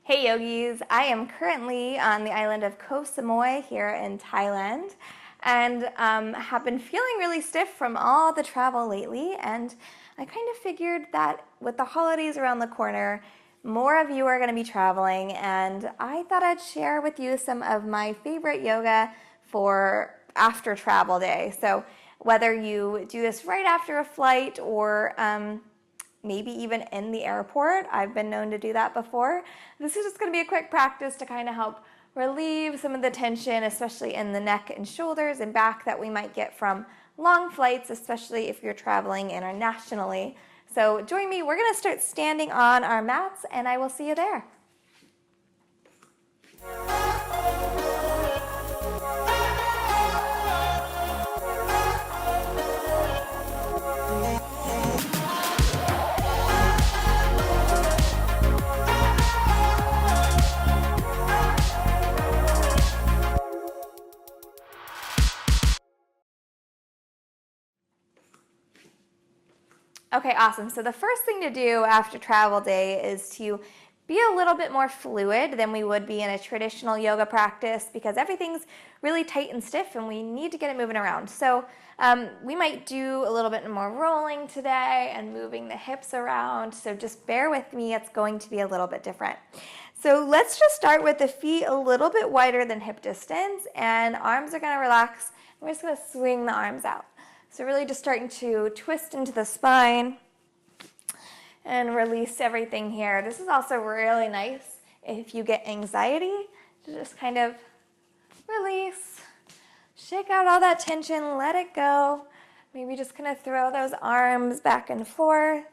Hey yogis, I am currently on the island of Koh Samui here in Thailand and have been feeling really stiff from all the travel lately, and I kind of figured that with the holidays around the corner, more of you are going to be traveling, and I thought I'd share with you some of my favorite yoga for after travel day. So whether you do this right after a flight or maybe even in the airport. I've been known to do that before. This is just going to be a quick practice to kind of help relieve some of the tension, especially in the neck and shoulders and back that we might get from long flights, especially if you're traveling internationally. So join me. We're going to start standing on our mats, and I will see you there. Okay, awesome. So the first thing to do after travel day is to be a little bit more fluid than we would be in a traditional yoga practice, because everything's really tight and stiff and we need to get it moving around. So we might do a little bit more rolling today and moving the hips around. So just bear with me, it's going to be a little bit different. So let's just start with the feet a little bit wider than hip distance, and arms are going to relax. We're just going to swing the arms out. So really just starting to twist into the spine and release everything here. This is also really nice if you get anxiety to just kind of release, shake out all that tension, let it go. Maybe just kind of throw those arms back and forth.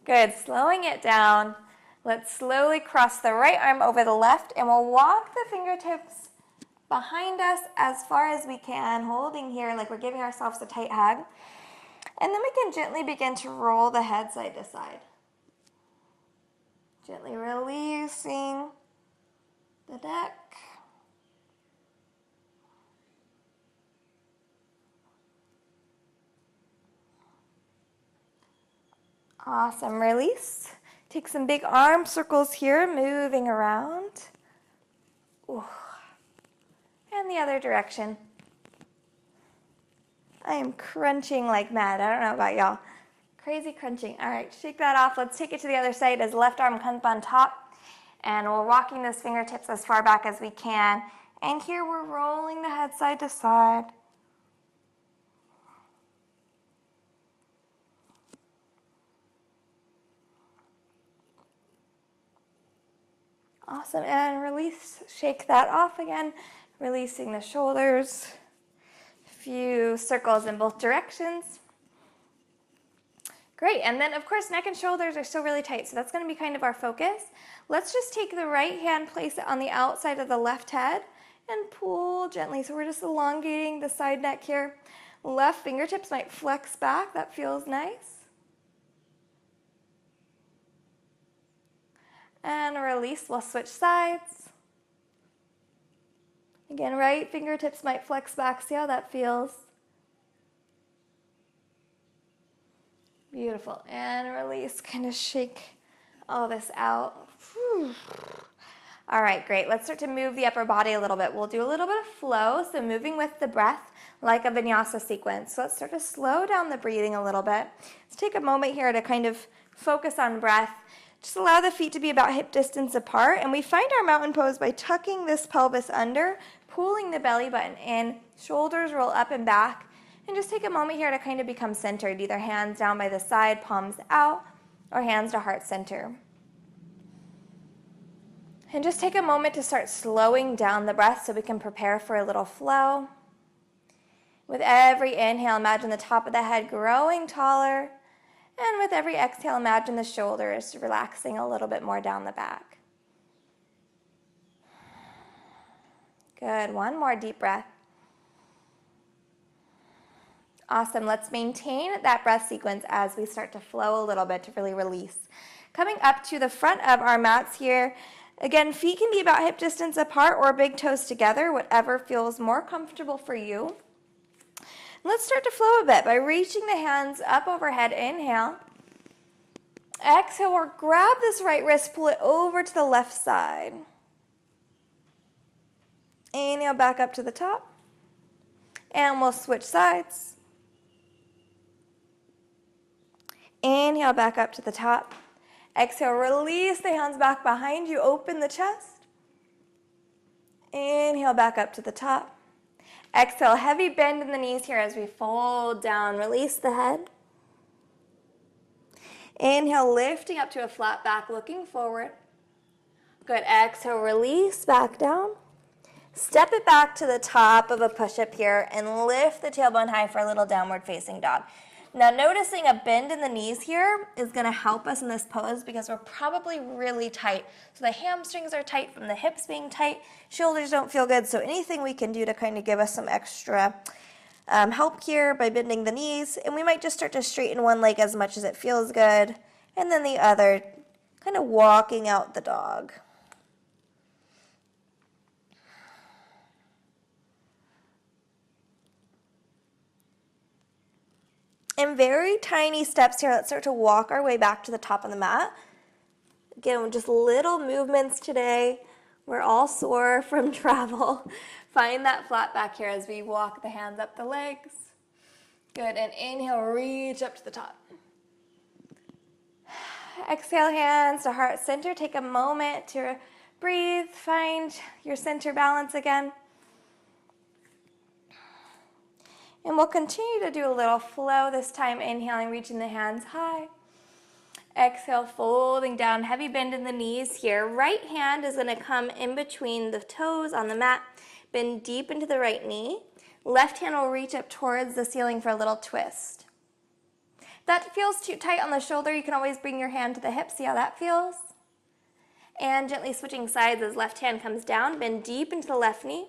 Good, slowing it down. Let's slowly cross the right arm over the left, and we'll walk the fingertips behind us as far as we can, holding here like we're giving ourselves a tight hug. And then we can gently begin to roll the head side to side. Gently releasing the neck. Awesome, release. Take some big arm circles here, moving around. Ooh. And the other direction. I am crunching like mad. I don't know about y'all. Crazy crunching. All right, shake that off. Let's take it to the other side as left arm comes on top. And we're walking those fingertips as far back as we can. And here we're rolling the head side to side. Awesome, and release. Shake that off again. Releasing the shoulders. Few circles in both directions. Great, and then of course neck and shoulders are still really tight, so that's going to be kind of our focus. Let's just take the right hand, place it on the outside of the left head, and pull gently. So we're just elongating the side neck here. Left fingertips might flex back. That feels nice. And release. We'll switch sides. Again, right fingertips might flex back. See how that feels? Beautiful. And release. Kind of shake all this out. Whew. All right, great. Let's start to move the upper body a little bit. We'll do a little bit of flow, so moving with the breath like a vinyasa sequence. So let's start to slow down the breathing a little bit. Let's take a moment here to kind of focus on breath. Just allow the feet to be about hip distance apart, and we find our mountain pose by tucking this pelvis under, pulling the belly button in, shoulders roll up and back, and just take a moment here to kind of become centered, either hands down by the side, palms out, or hands to heart center. And just take a moment to start slowing down the breath so we can prepare for a little flow. With every inhale, imagine the top of the head growing taller, and with every exhale, imagine the shoulders relaxing a little bit more down the back. Good, one more deep breath. Awesome, let's maintain that breath sequence as we start to flow a little bit to really release. Coming up to the front of our mats here, again, feet can be about hip distance apart or big toes together, whatever feels more comfortable for you. Let's start to flow a bit by reaching the hands up overhead, inhale, Exhale, or grab this right wrist, pull it over to the left side. Inhale, back up to the top. And we'll switch sides. Inhale, back up to the top. Exhale, release the hands back behind you, open the chest. Inhale, back up to the top. Exhale, heavy bend in the knees here as we fold down, release the head. Inhale, lifting up to a flat back, looking forward. Good, exhale, release back down. Step it back to the top of a push-up here and lift the tailbone high for a little downward facing dog. Now noticing a bend in the knees here is going to help us in this pose because we're probably really tight. So the hamstrings are tight from the hips being tight, shoulders don't feel good, so anything we can do to kind of give us some extra help here by bending the knees, and we might just start to straighten one leg as much as it feels good, and then the other, kind of walking out the dog. In very tiny steps here, let's start to walk our way back to the top of the mat. Again, just little movements today. We're all sore from travel. Find that flat back here as we walk the hands up the legs. Good, and inhale, reach up to the top. Exhale, hands to heart center. Take a moment to breathe, find your center balance again. And we'll continue to do a little flow, this time inhaling, reaching the hands high. Exhale, folding down, heavy bend in the knees here. Right hand is going to come in between the toes on the mat. Bend deep into the right knee. Left hand will reach up towards the ceiling for a little twist. If that feels too tight on the shoulder, you can always bring your hand to the hip. See how that feels? And gently switching sides as left hand comes down. Bend deep into the left knee.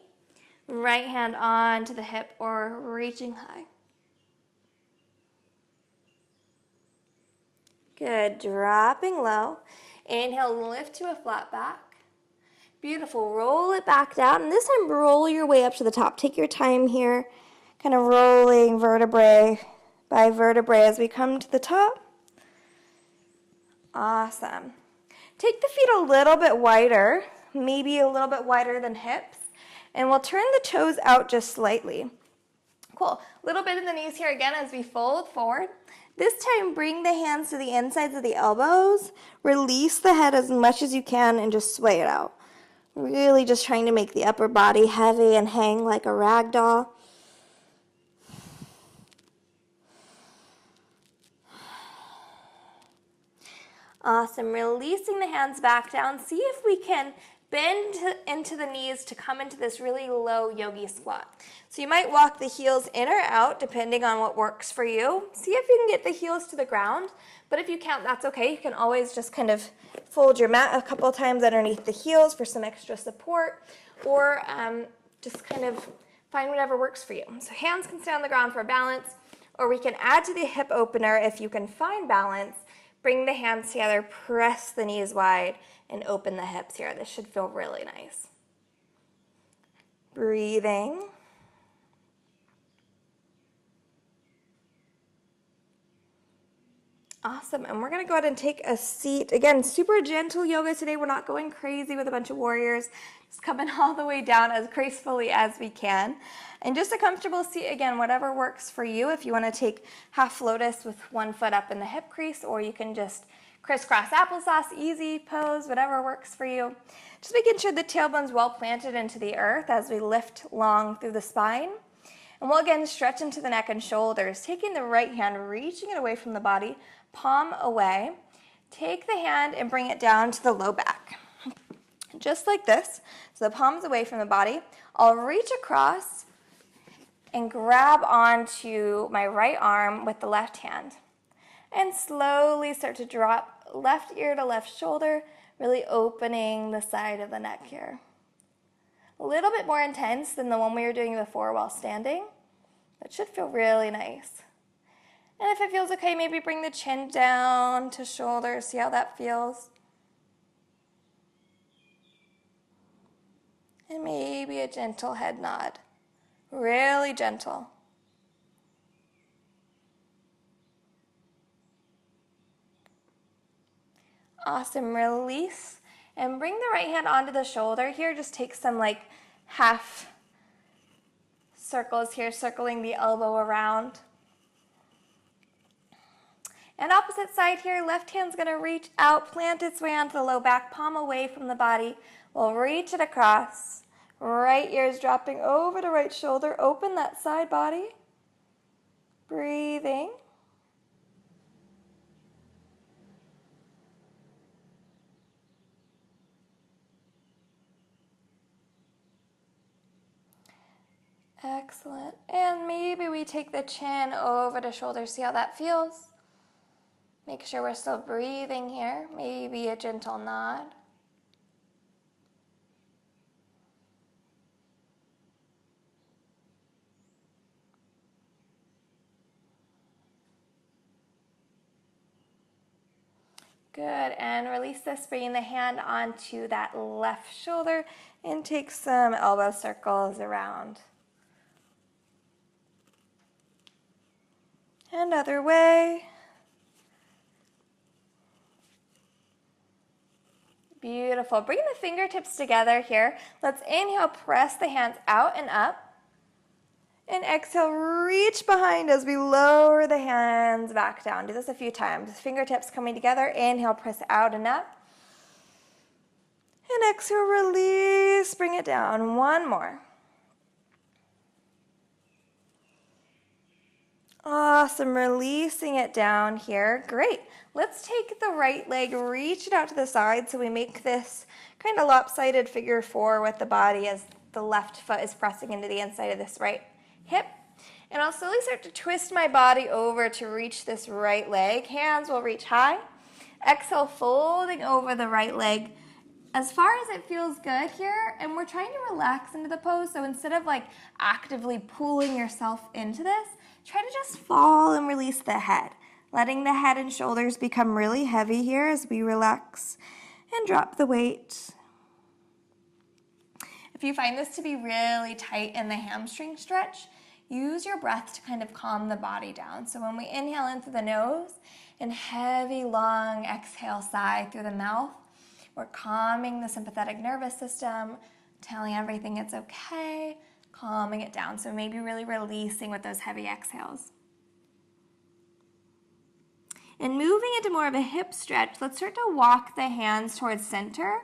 Right hand onto the hip or reaching high. Good, dropping low. Inhale, lift to a flat back. Beautiful, roll it back down. And this time, roll your way up to the top. Take your time here, kind of rolling vertebrae by vertebrae as we come to the top. Awesome. Take the feet a little bit wider, maybe a little bit wider than hips. And we'll turn the toes out just slightly. Cool. Little bit in the knees here again as we fold forward. This time, bring the hands to the insides of the elbows. Release the head as much as you can and just sway it out. Really just trying to make the upper body heavy and hang like a rag doll. Awesome. Releasing the hands back down. See if we can bend into the knees to come into this really low yogi squat. So you might walk the heels in or out depending on what works for you. See if you can get the heels to the ground, but if you can't, that's okay. You can always just kind of fold your mat a couple of times underneath the heels for some extra support, or just kind of find whatever works for you. So hands can stay on the ground for balance, or we can add to the hip opener if you can find balance. Bring the hands together, press the knees wide, and open the hips here. This should feel really nice. Breathing. Awesome, and we're gonna go ahead and take a seat. Again, super gentle yoga today. We're not going crazy with a bunch of warriors. Just coming all the way down as gracefully as we can. And just a comfortable seat, again, whatever works for you. If you wanna take half lotus with one foot up in the hip crease, or you can just crisscross applesauce, easy pose, whatever works for you. Just making sure the tailbone's well planted into the earth as we lift long through the spine. And we'll again stretch into the neck and shoulders, taking the right hand, reaching it away from the body, palm away. Take the hand and bring it down to the low back. Just like this. So the palm's away from the body. I'll reach across and grab onto my right arm with the left hand. And slowly start to drop left ear to left shoulder, really opening the side of the neck here. A little bit more intense than the one we were doing before while standing. That should feel really nice. And if it feels okay, maybe bring the chin down to shoulder, see how that feels. And maybe a gentle head nod, really gentle. Awesome, release. And bring the right hand onto the shoulder here. Just take some like half circles here, circling the elbow around. And opposite side here, left hand's gonna reach out, plant its way onto the low back, palm away from the body. We'll reach it across. Right ear is dropping over the right shoulder. Open that side body. Breathing. Excellent. And maybe we take the chin over the shoulder. See how that feels? Make sure we're still breathing here. Maybe a gentle nod. Good, and release this, bringing the hand onto that left shoulder and take some elbow circles around. And other way. Beautiful. Bring the fingertips together here. Let's inhale, press the hands out and up. And exhale, reach behind as we lower the hands back down. Do this a few times. Fingertips coming together. Inhale, press out and up. And exhale, release, bring it down. One more. Awesome, releasing it down here. Great. Let's take the right leg, reach it out to the side so we make this kind of lopsided figure four with the body as the left foot is pressing into the inside of this right hip. And I'll slowly start to twist my body over to reach this right leg. Hands will reach high. Exhale, folding over the right leg as far as it feels good here. And we're trying to relax into the pose. So instead of like actively pulling yourself into this, try to just fall and release the head. Letting the head and shoulders become really heavy here as we relax and drop the weight. If you find this to be really tight in the hamstring stretch, use your breath to kind of calm the body down. So when we inhale in through the nose and heavy, long exhale, sigh through the mouth, we're calming the sympathetic nervous system, telling everything it's okay, calming it down. So maybe really releasing with those heavy exhales. And moving into more of a hip stretch, let's start to walk the hands towards center.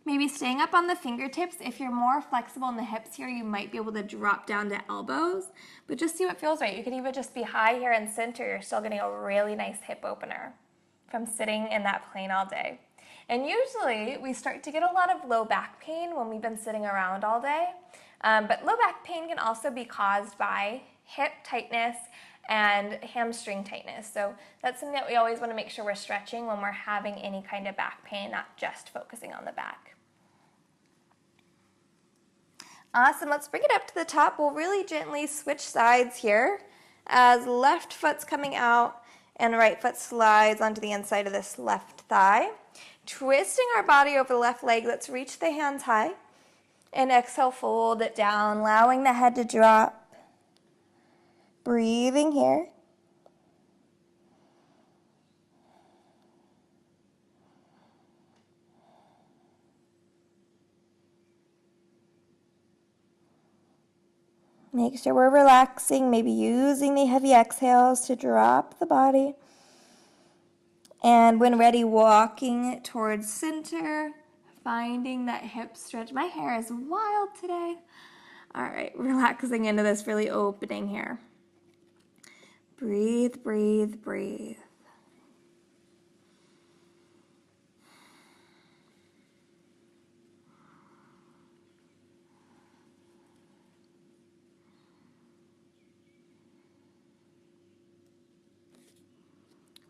Maybe staying up on the fingertips. If you're more flexible in the hips here, you might be able to drop down to elbows, but just see what feels right. You could even just be high here in center. You're still getting a really nice hip opener from sitting in that plane all day. And usually we start to get a lot of low back pain when we've been sitting around all day. But low back pain can also be caused by hip tightness and hamstring tightness. So that's something that we always want to make sure we're stretching when we're having any kind of back pain, not just focusing on the back. Awesome, let's bring it up to the top. We'll really gently switch sides here as left foot's coming out and right foot slides onto the inside of this left thigh. Twisting our body over the left leg, let's reach the hands high and exhale, fold it down, allowing the head to drop. Breathing here. Make sure we're relaxing, maybe using the heavy exhales to drop the body. And when ready, walking towards center, finding that hip stretch. My hair is wild today. All right, relaxing into this, really opening here. Breathe, breathe, breathe.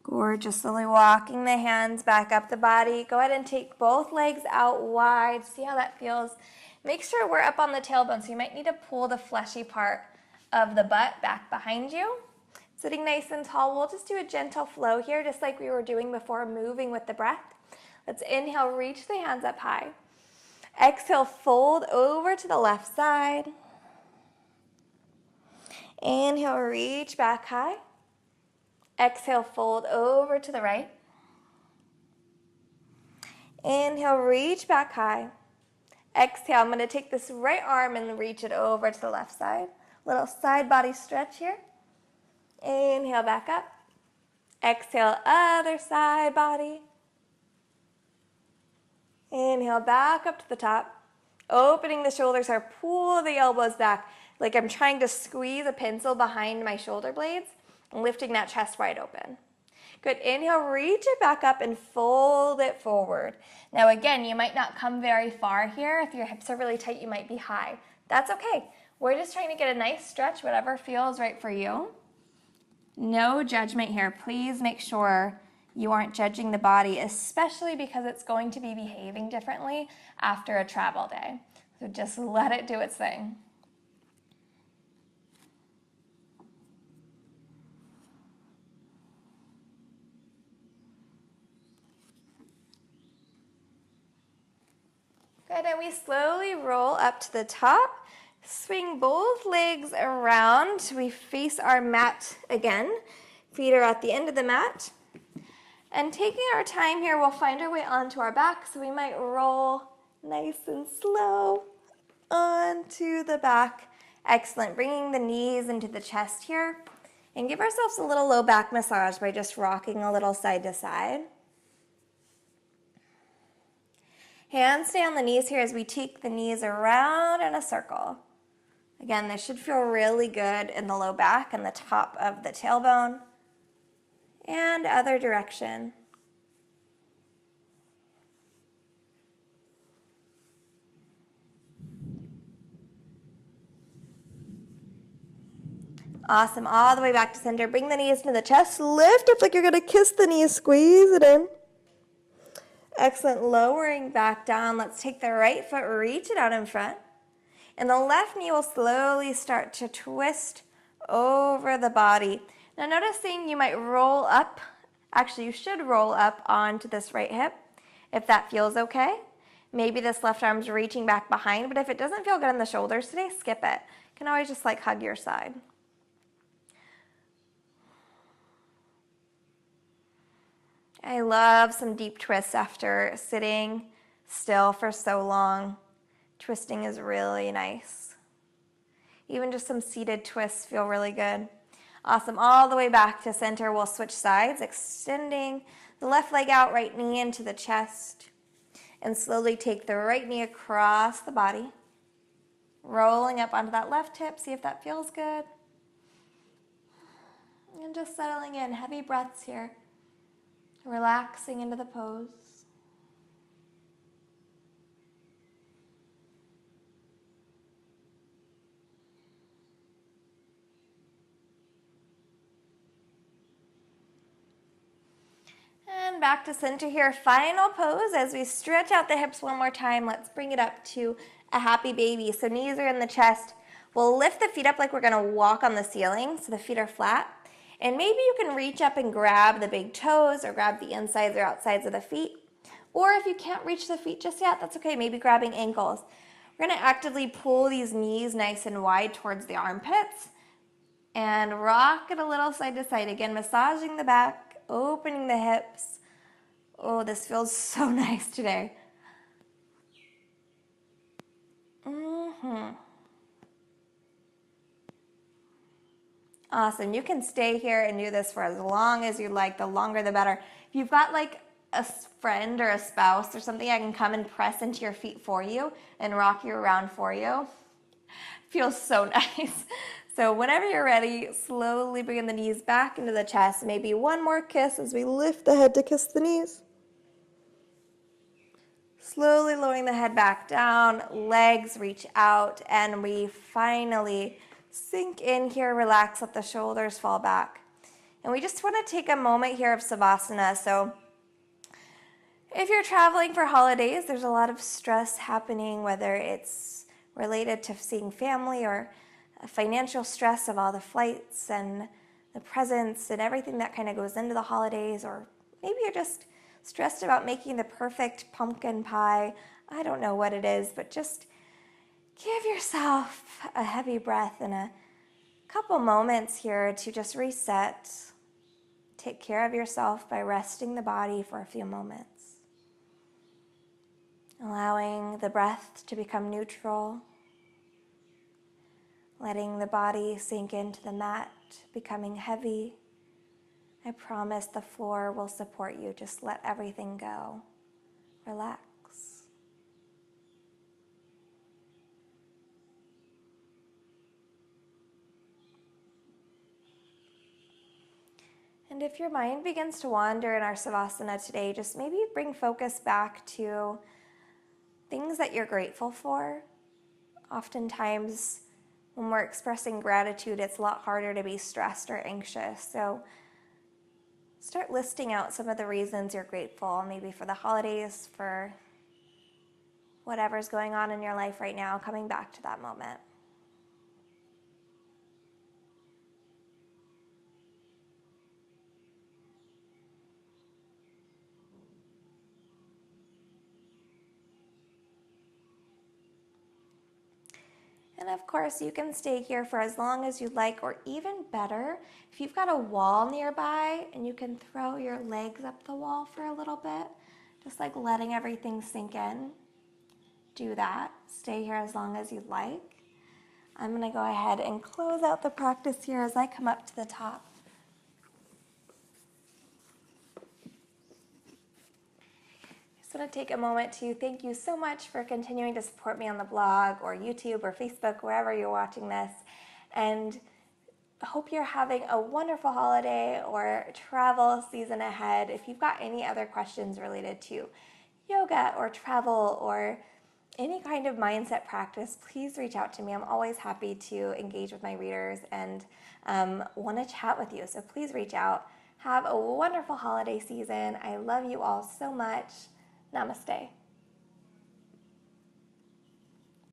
Gorgeous. Slowly walking the hands back up the body. Go ahead and take both legs out wide. See how that feels. Make sure we're up on the tailbone, so you might need to pull the fleshy part of the butt back behind you. Sitting nice and tall, we'll just do a gentle flow here, just like we were doing before, moving with the breath. Let's inhale, reach the hands up high. Exhale, fold over to the left side. Inhale, reach back high. Exhale, fold over to the right. Inhale, reach back high. Exhale, I'm going to take this right arm and reach it over to the left side. Little side body stretch here. Inhale, back up. Exhale, other side body. Inhale, back up to the top. Opening the shoulders here, pull the elbows back like I'm trying to squeeze a pencil behind my shoulder blades and lifting that chest wide open. Good, inhale, reach it back up and fold it forward. Now again, you might not come very far here. If your hips are really tight, you might be high. That's okay. We're just trying to get a nice stretch, whatever feels right for you. No judgment here. Please make sure you aren't judging the body, especially because it's going to be behaving differently after a travel day. So just let it do its thing. Good, and we slowly roll up to the top. Swing both legs around. We face our mat again. Feet are at the end of the mat. And taking our time here, we'll find our way onto our back. So we might roll nice and slow onto the back. Excellent. Bringing the knees into the chest here. And give ourselves a little low back massage by just rocking a little side to side. Hands stay on the knees here as we take the knees around in a circle. Again, this should feel really good in the low back and the top of the tailbone. And other direction. Awesome. All the way back to center. Bring the knees to the chest. Lift up like you're going to kiss the knees. Squeeze it in. Excellent. Lowering back down. Let's take the right foot, reach it out in front. And the left knee will slowly start to twist over the body. Now noticing you might roll up. Actually, you should roll up onto this right hip if that feels okay. Maybe this left arm's reaching back behind, but if it doesn't feel good in the shoulders today, skip it. You can always just like hug your side. I love some deep twists after sitting still for so long. Twisting is really nice. Even just some seated twists feel really good. Awesome. All the way back to center. We'll switch sides, extending the left leg out, right knee into the chest. And slowly take the right knee across the body. Rolling up onto that left hip. See if that feels good. And just settling in. Heavy breaths here. Relaxing into the pose. And back to center here. Final pose as we stretch out the hips one more time. Let's bring it up to a happy baby. So knees are in the chest. We'll lift the feet up like we're going to walk on the ceiling so the feet are flat. And maybe you can reach up and grab the big toes or grab the insides or outsides of the feet. Or if you can't reach the feet just yet, that's okay. Maybe grabbing ankles. We're going to actively pull these knees nice and wide towards the armpits. And rock it a little side to side. Again, massaging the back, opening the hips. Oh, this feels so nice today. Awesome. You can stay here and do this for as long as you like. The longer, the better. If you've got like a friend or a spouse or something, I can come and press into your feet for you and rock you around for you. Feels so nice. So whenever you're ready, slowly bring the knees back into the chest. Maybe one more kiss as we lift the head to kiss the knees. Slowly lowering the head back down, legs reach out, and we finally sink in here, relax, let the shoulders fall back. And we just want to take a moment here of Savasana. So if you're traveling for holidays, there's a lot of stress happening, whether it's related to seeing family or financial stress of all the flights and the presents and everything that kind of goes into the holidays, or maybe you're just stressed about making the perfect pumpkin pie. I don't know what it is, but just give yourself a heavy breath and a couple moments here to just reset. Take care of yourself by resting the body for a few moments. Allowing the breath to become neutral, letting the body sink into the mat, becoming heavy. I promise the floor will support you. Just let everything go. Relax. And if your mind begins to wander in our Savasana today, just maybe bring focus back to things that you're grateful for. Oftentimes, when we're expressing gratitude, it's a lot harder to be stressed or anxious. So start listing out some of the reasons you're grateful, maybe for the holidays, for whatever's going on in your life right now, coming back to that moment. And of course, you can stay here for as long as you'd like, or even better, if you've got a wall nearby and you can throw your legs up the wall for a little bit, just like letting everything sink in. Do that. Stay here as long as you'd like. I'm going to go ahead and close out the practice here as I come up to the top. I just want to take a moment to thank you so much for continuing to support me on the blog or YouTube or Facebook, wherever you're watching this. And I hope you're having a wonderful holiday or travel season ahead. If you've got any other questions related to yoga or travel or any kind of mindset practice, please reach out to me. I'm always happy to engage with my readers and want to chat with you. So please reach out. Have a wonderful holiday season. I love you all so much. Namaste.